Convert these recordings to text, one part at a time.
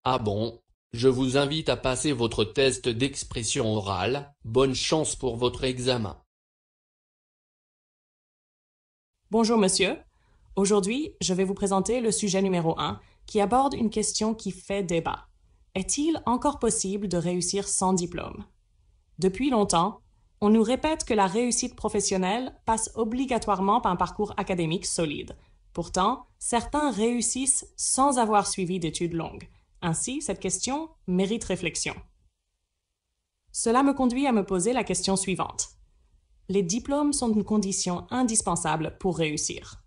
Ah bon? Je vous invite à passer votre test d'expression orale. Bonne chance pour votre examen. Bonjour monsieur. Aujourd'hui, je vais vous présenter le sujet numéro 1 qui aborde une question qui fait débat. Est-il encore possible de réussir sans diplôme? Depuis longtemps, on nous répète que la réussite professionnelle passe obligatoirement par un parcours académique solide. Pourtant, certains réussissent sans avoir suivi d'études longues. Ainsi, cette question mérite réflexion. Cela me conduit à me poser la question suivante. Les diplômes sont une condition indispensable pour réussir.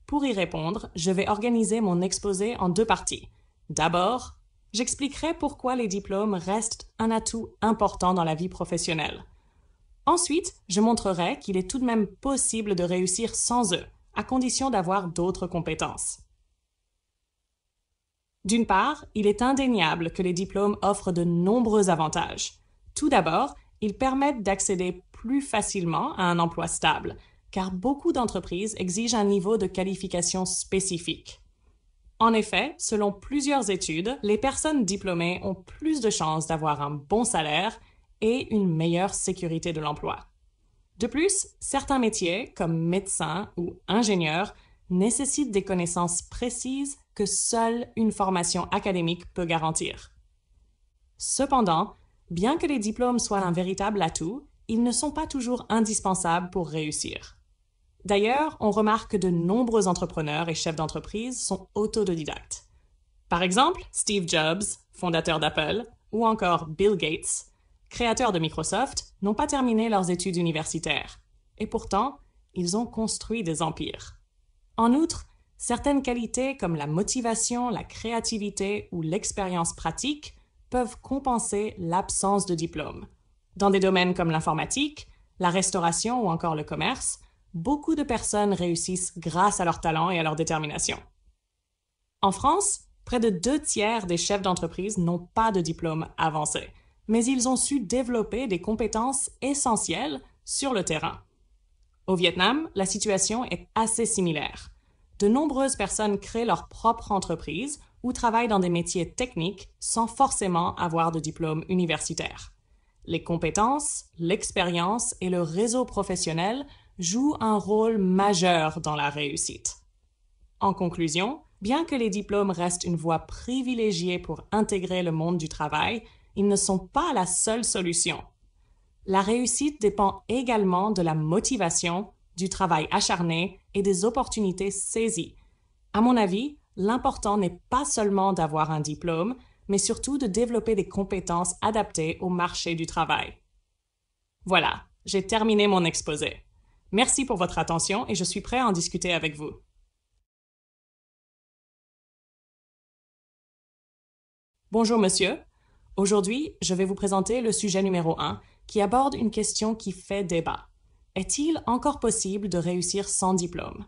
Pour y répondre, je vais organiser mon exposé en deux parties. D'abord, j'expliquerai pourquoi les diplômes restent un atout important dans la vie professionnelle. Ensuite, je montrerai qu'il est tout de même possible de réussir sans eux, à condition d'avoir d'autres compétences. D'une part, il est indéniable que les diplômes offrent de nombreux avantages. Tout d'abord, ils permettent d'accéder plus facilement à un emploi stable, car beaucoup d'entreprises exigent un niveau de qualification spécifique. En effet, selon plusieurs études, les personnes diplômées ont plus de chances d'avoir un bon salaire et une meilleure sécurité de l'emploi. De plus, certains métiers, comme médecin ou ingénieur, nécessitent des connaissances précises que seule une formation académique peut garantir. Cependant, bien que les diplômes soient un véritable atout, ils ne sont pas toujours indispensables pour réussir. D'ailleurs, on remarque que de nombreux entrepreneurs et chefs d'entreprise sont autodidactes. Par exemple, Steve Jobs, fondateur d'Apple, ou encore Bill Gates, créateur de Microsoft, n'ont pas terminé leurs études universitaires. Et pourtant, ils ont construit des empires. En outre, certaines qualités comme la motivation, la créativité ou l'expérience pratique peuvent compenser l'absence de diplôme. Dans des domaines comme l'informatique, la restauration ou encore le commerce, beaucoup de personnes réussissent grâce à leur talent et à leur détermination. En France, près de 2/3 des chefs d'entreprise n'ont pas de diplôme avancé, mais ils ont su développer des compétences essentielles sur le terrain. Au Vietnam, la situation est assez similaire. De nombreuses personnes créent leur propre entreprise ou travaillent dans des métiers techniques sans forcément avoir de diplôme universitaire. Les compétences, l'expérience et le réseau professionnel jouent un rôle majeur dans la réussite. En conclusion, bien que les diplômes restent une voie privilégiée pour intégrer le monde du travail, ils ne sont pas la seule solution. La réussite dépend également de la motivation, du travail acharné et des opportunités saisies. À mon avis, l'important n'est pas seulement d'avoir un diplôme, mais surtout de développer des compétences adaptées au marché du travail. Voilà, j'ai terminé mon exposé. Merci pour votre attention et je suis prêt à en discuter avec vous. Bonjour monsieur. Aujourd'hui, je vais vous présenter le sujet numéro 1 qui aborde une question qui fait débat. Est-il encore possible de réussir sans diplôme?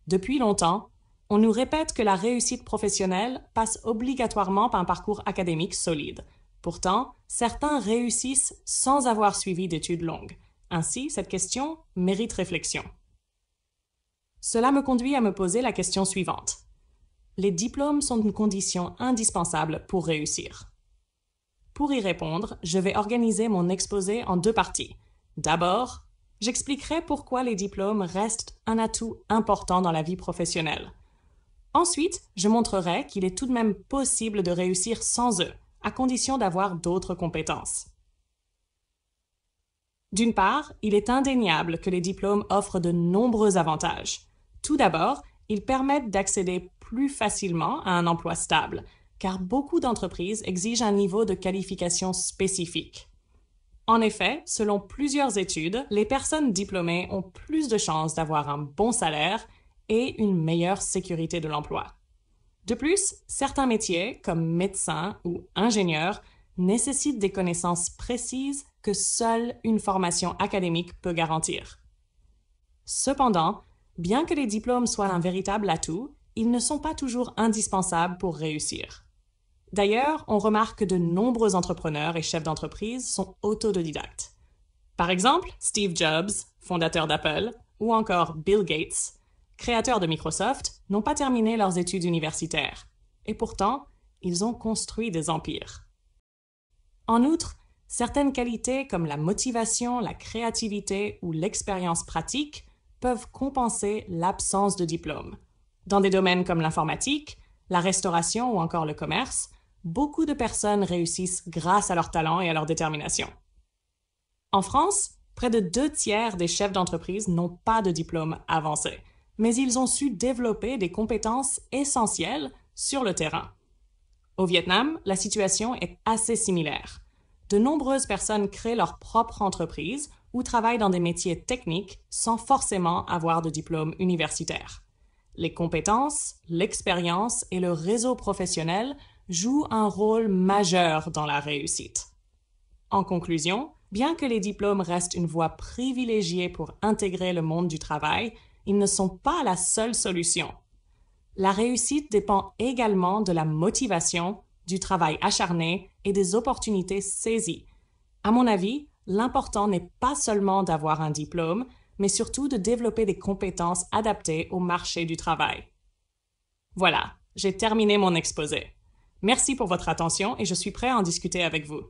Depuis longtemps, on nous répète que la réussite professionnelle passe obligatoirement par un parcours académique solide. Pourtant, certains réussissent sans avoir suivi d'études longues. Ainsi, cette question mérite réflexion. Cela me conduit à me poser la question suivante. Les diplômes sont une condition indispensable pour réussir. Pour y répondre, je vais organiser mon exposé en deux parties. D'abord, j'expliquerai pourquoi les diplômes restent un atout important dans la vie professionnelle. Ensuite, je montrerai qu'il est tout de même possible de réussir sans eux, à condition d'avoir d'autres compétences. D'une part, il est indéniable que les diplômes offrent de nombreux avantages. Tout d'abord, ils permettent d'accéder plus facilement à un emploi stable, car beaucoup d'entreprises exigent un niveau de qualification spécifique. En effet, selon plusieurs études, les personnes diplômées ont plus de chances d'avoir un bon salaire et une meilleure sécurité de l'emploi. De plus, certains métiers, comme médecin ou ingénieur, nécessitent des connaissances précises que seule une formation académique peut garantir. Cependant, bien que les diplômes soient un véritable atout, ils ne sont pas toujours indispensables pour réussir. D'ailleurs, on remarque que de nombreux entrepreneurs et chefs d'entreprise sont autodidactes. Par exemple, Steve Jobs, fondateur d'Apple, ou encore Bill Gates, créateur de Microsoft, n'ont pas terminé leurs études universitaires. Et pourtant, ils ont construit des empires. En outre, certaines qualités comme la motivation, la créativité ou l'expérience pratique peuvent compenser l'absence de diplôme. Dans des domaines comme l'informatique, la restauration ou encore le commerce, beaucoup de personnes réussissent grâce à leur talent et à leur détermination. En France, près de 2/3 des chefs d'entreprise n'ont pas de diplôme avancé, mais ils ont su développer des compétences essentielles sur le terrain. Au Vietnam, la situation est assez similaire. De nombreuses personnes créent leur propre entreprise ou travaillent dans des métiers techniques sans forcément avoir de diplôme universitaire. Les compétences, l'expérience et le réseau professionnel jouent un rôle majeur dans la réussite. En conclusion, bien que les diplômes restent une voie privilégiée pour intégrer le monde du travail, ils ne sont pas la seule solution. La réussite dépend également de la motivation, du travail acharné et des opportunités saisies. À mon avis, l'important n'est pas seulement d'avoir un diplôme, mais surtout de développer des compétences adaptées au marché du travail. Voilà, j'ai terminé mon exposé. Merci pour votre attention et je suis prêt à en discuter avec vous.